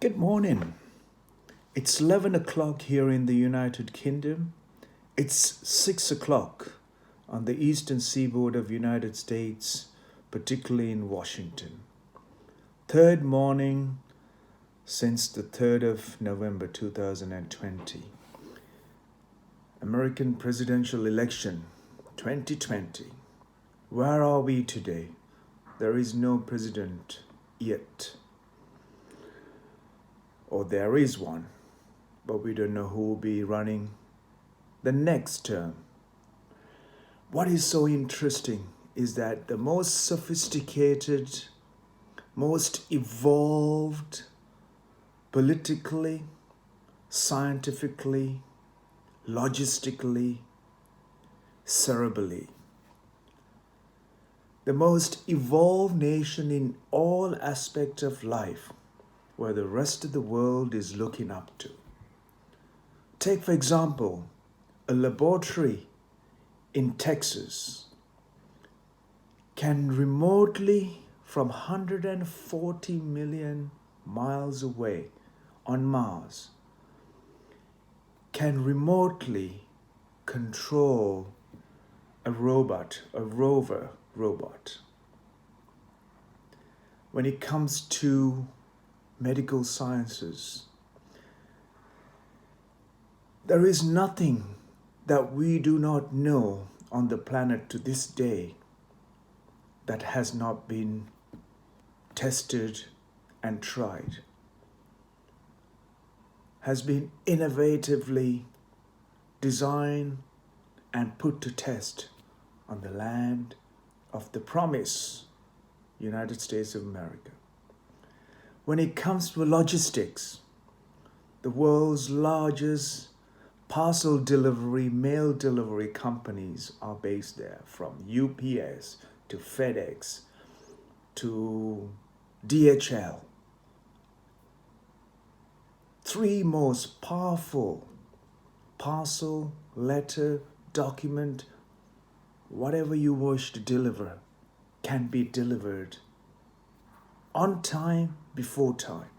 Good morning. It's 11 o'clock here in the United Kingdom. It's 6 o'clock on the eastern seaboard of United States, particularly in Washington. Third morning since the 3rd of November 2020. American presidential election 2020. Where are we today? There is no president yet. Or there is one, but we don't know who will be running the next term. What is so interesting is that the most sophisticated, most evolved, politically, scientifically, logistically, cerebrally, the most evolved nation in all aspects of life, where the rest of the world is looking up to. Take, for example, a laboratory in Texas can remotely, from 140 million miles away on Mars, can remotely control a rover robot. When it comes to medical sciences, there is nothing that we do not know on the planet to this day that has not been tested and tried, has been innovatively designed and put to test on the land of the promise, United States of America. When it comes to logistics, the world's largest parcel delivery, mail delivery companies are based there, from UPS to FedEx to DHL. Three most powerful parcel, letter, document, whatever you wish to deliver can be delivered on time, before time.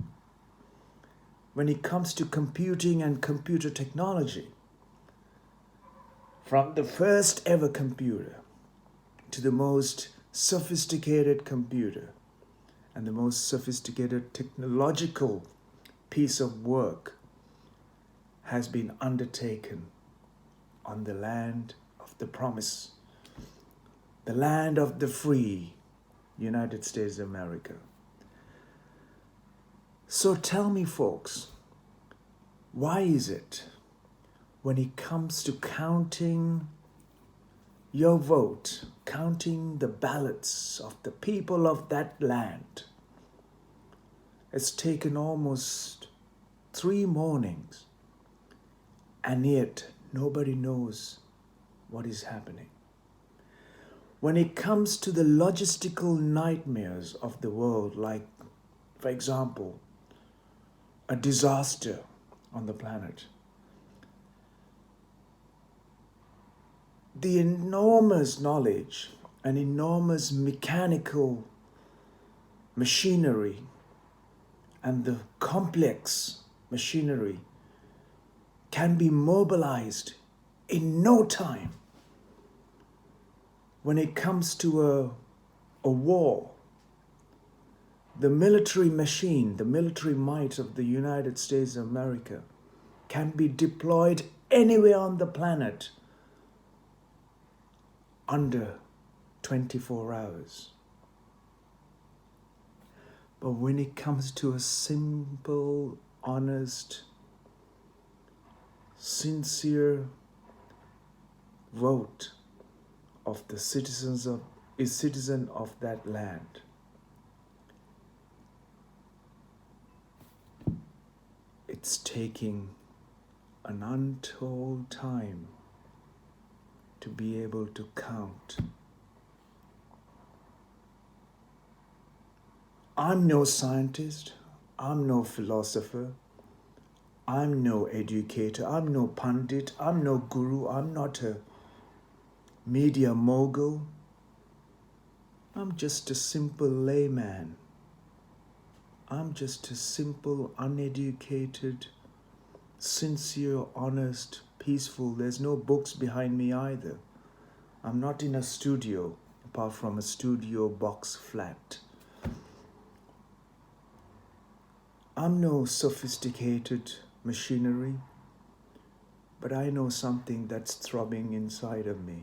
When it comes to computing and computer technology, from the first ever computer to the most sophisticated computer and the most sophisticated technological piece of work has been undertaken on the land of the promise, the land of the free, United States of America. So tell me, folks, why is it when it comes to counting your vote, counting the ballots of the people of that land, it's taken almost 3 mornings, and yet nobody knows what is happening? When it comes to the logistical nightmares of the world, like, for example, a disaster on the planet, the enormous knowledge and enormous mechanical machinery and the complex machinery can be mobilized in no time. When it comes to a war, the military machine, the military might of the United States of America can be deployed anywhere on the planet under 24 hours. But when it comes to a simple, honest, sincere vote of the citizen of that land, it's taking an untold time to be able to count. I'm no scientist, I'm no philosopher, I'm no educator, I'm no pundit, I'm no guru, I'm not a media mogul. I'm just a simple layman. I'm just a simple, uneducated, sincere, honest, peaceful. There's no books behind me either. I'm not in a studio, apart from a studio box flat. I'm no sophisticated machinery, but I know something that's throbbing inside of me.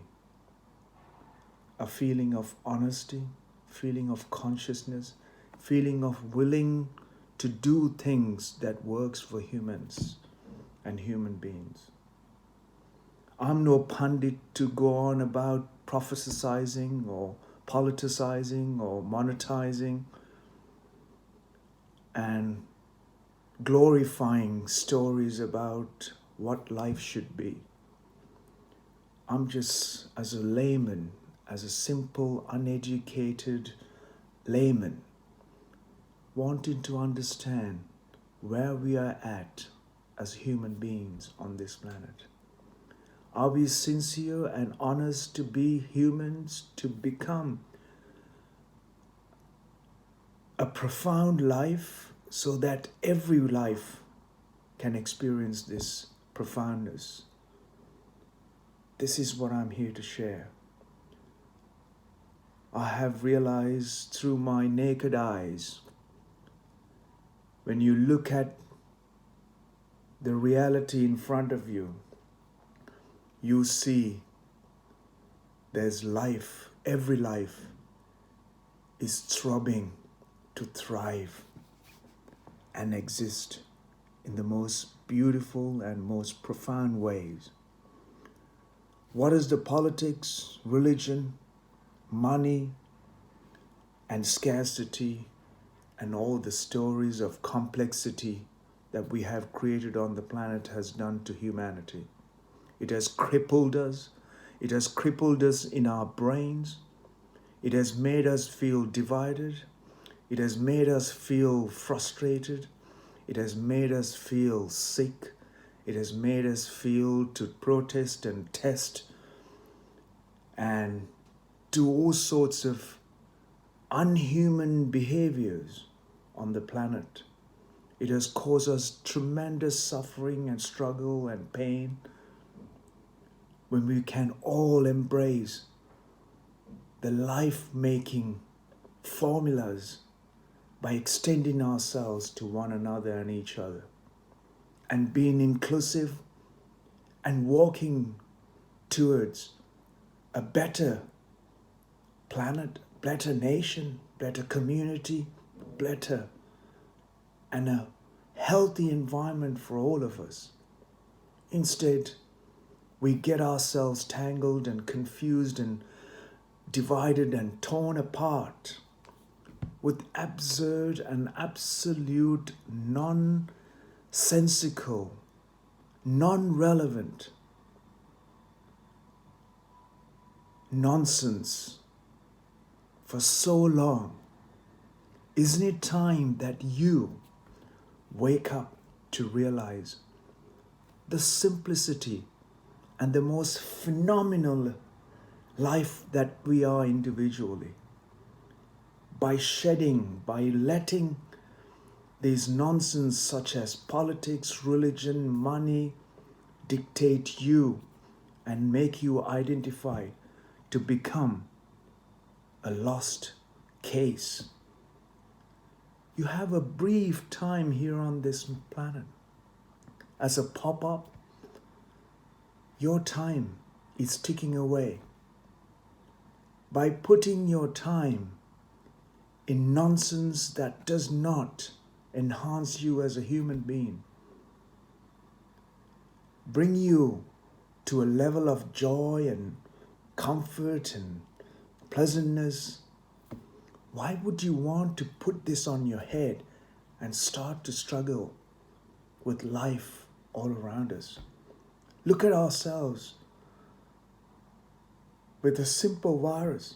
A feeling of honesty, feeling of consciousness, feeling of willing to do things that works for humans and human beings. I'm no pundit to go on about prophesizing or politicizing or monetizing and glorifying stories about what life should be. I'm just, as a layman, as a simple, uneducated layman, wanting to understand where we are at as human beings on this planet. Are we sincere and honest to be humans, to become a profound life so that every life can experience this profoundness? This is what I'm here to share. I have realized through my naked eyes, when you look at the reality in front of you, you see there's life. Every life is throbbing to thrive and exist in the most beautiful and most profound ways. What is the politics, religion, money, and scarcity, and all the stories of complexity that we have created on the planet has done to humanity? It has crippled us. It has crippled us in our brains. It has made us feel divided. It has made us feel frustrated. It has made us feel sick. It has made us feel to protest and test and do all sorts of unhuman behaviors on the planet. It has caused us tremendous suffering and struggle and pain, when we can all embrace the life-making formulas by extending ourselves to one another and each other, and being inclusive and walking towards a better planet, better nation, better community, better and a healthy environment for all of us. Instead, we get ourselves tangled and confused and divided and torn apart with absurd and absolute nonsensical, non-relevant nonsense for so long. Isn't it time that you wake up to realize the simplicity and the most phenomenal life that we are individually? By letting these nonsense such as politics, religion, money dictate you and make you identify to become a lost case. You have a brief time here on this planet. As a pop-up, your time is ticking away. By putting your time in nonsense that does not enhance you as a human being, bring you to a level of joy and comfort and pleasantness, why would you want to put this on your head and start to struggle with life all around us? Look at ourselves with a simple virus.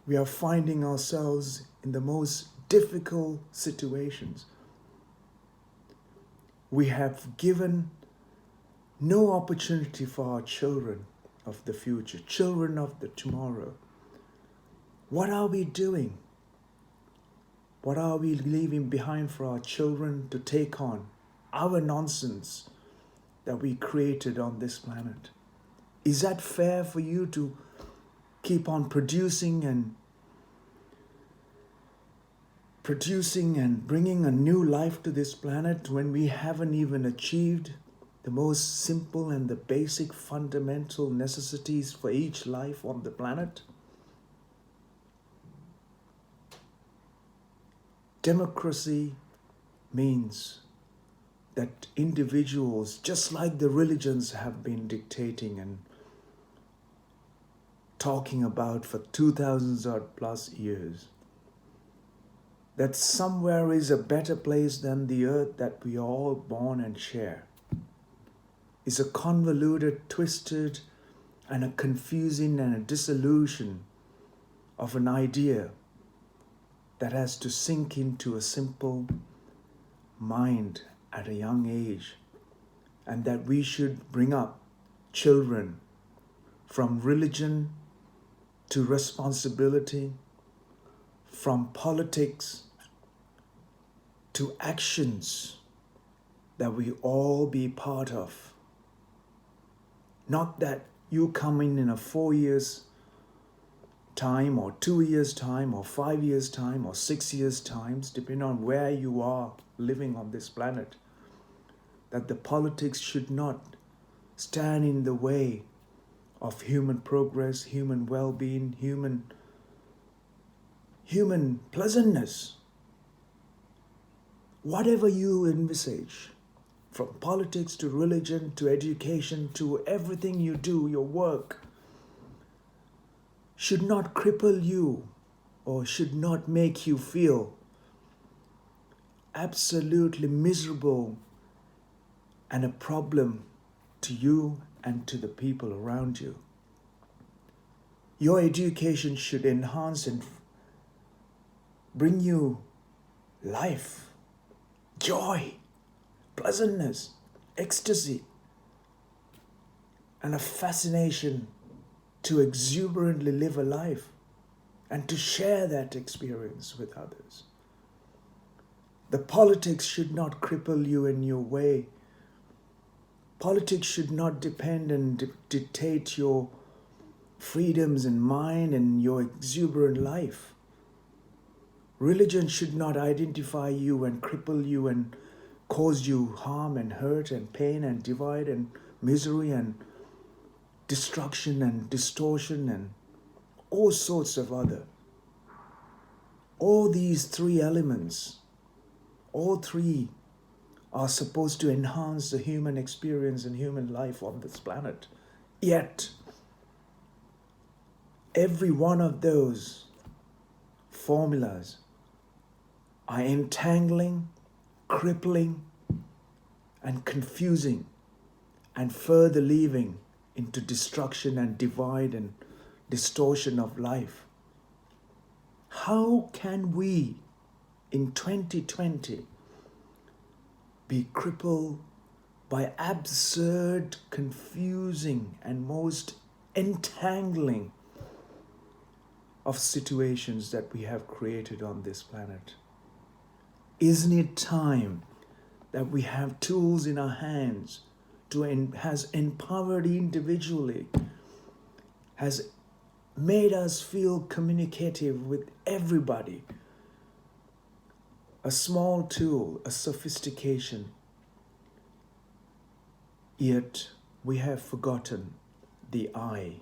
We are finding ourselves in the most difficult situations. We have given no opportunity for our children of the future, children of the tomorrow. What are we doing? What are we leaving behind for our children to take on? Our nonsense that we created on this planet. Is that fair for you to keep on producing and bringing a new life to this planet when we haven't even achieved the most simple and the basic fundamental necessities for each life on the planet? Democracy means that individuals, just like the religions have been dictating and talking about for 2000 odd plus years, that somewhere is a better place than the earth that we are all born and share, is a convoluted, twisted, and a confusing and a disillusion of an idea that has to sink into a simple mind at a young age, and that we should bring up children from religion to responsibility, from politics to actions that we all be part of. Not that you come in a 4 years time or 2 years time or 5 years time or 6 years times, depending on where you are living on this planet, that the politics should not stand in the way of human progress, human well-being, human pleasantness. Whatever you envisage, from politics to religion to education to everything you do, your work, should not cripple you or should not make you feel absolutely miserable and a problem to you and to the people around you. Your education should enhance and bring you life, joy, pleasantness, ecstasy, and a fascination to exuberantly live a life and to share that experience with others. The politics should not cripple you in your way. Politics should not depend and dictate your freedoms in mind and your exuberant life. Religion should not identify you and cripple you and cause you harm and hurt and pain and divide and misery and destruction and distortion and all sorts of other. All these three elements, all three are supposed to enhance the human experience and human life on this planet. Yet, every one of those formulas are entangling, crippling, and confusing, and further leaving into destruction and divide and distortion of life. How can we, in 2020, be crippled by absurd, confusing, and most entangling of situations that we have created on this planet? Isn't it time that we have tools in our hands has empowered individually, has made us feel communicative with everybody? A small tool, a sophistication. Yet we have forgotten the eye.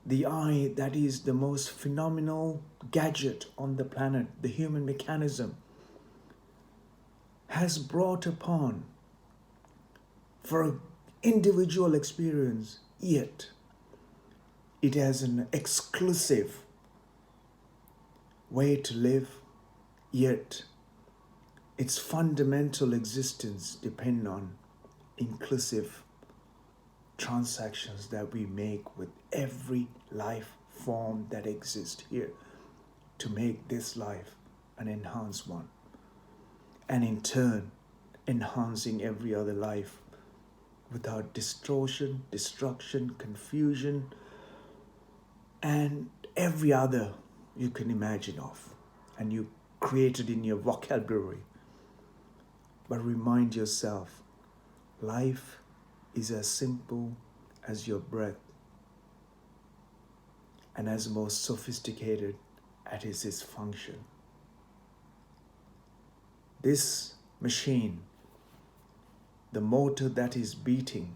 The eye that is the most phenomenal gadget on the planet, the human mechanism, has brought upon for an individual experience, yet it has an exclusive way to live, yet its fundamental existence depends on inclusive transactions that we make with every life form that exists here to make this life an enhanced one, and in turn enhancing every other life without distortion, destruction, confusion, and every other you can imagine of. And you created in your vocabulary. But remind yourself, life is as simple as your breath and as most sophisticated as its function. This machine, the motor that is beating,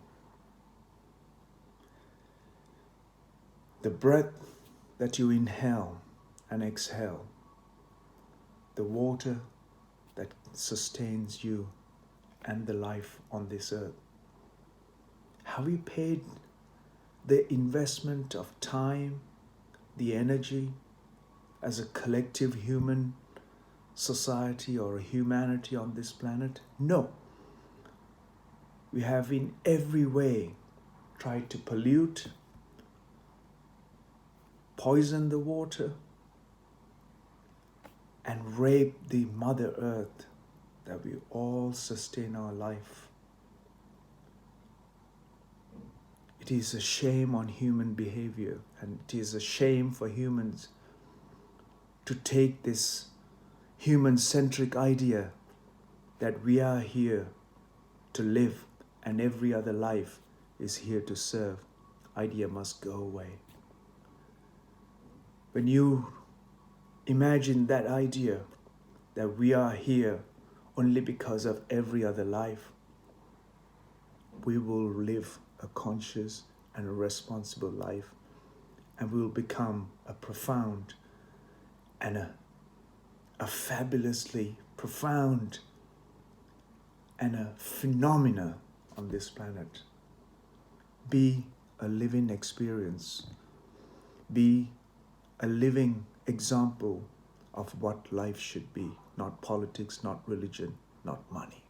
the breath that you inhale and exhale, the water that sustains you and the life on this earth. Have we paid the investment of time, the energy as a collective human society or a humanity on this planet? No. We have in every way tried to pollute, poison the water, and rape the Mother Earth that we all sustain our life. It is a shame on human behavior, and it is a shame for humans to take this human-centric idea that we are here to live and every other life is here to serve. Idea must go away. When you imagine that idea that we are here only because of every other life, we will live a conscious and a responsible life, and we will become a profound and a fabulously profound and a phenomena on this planet. Be a living experience. Be a living example of what life should be, not politics, not religion, not money.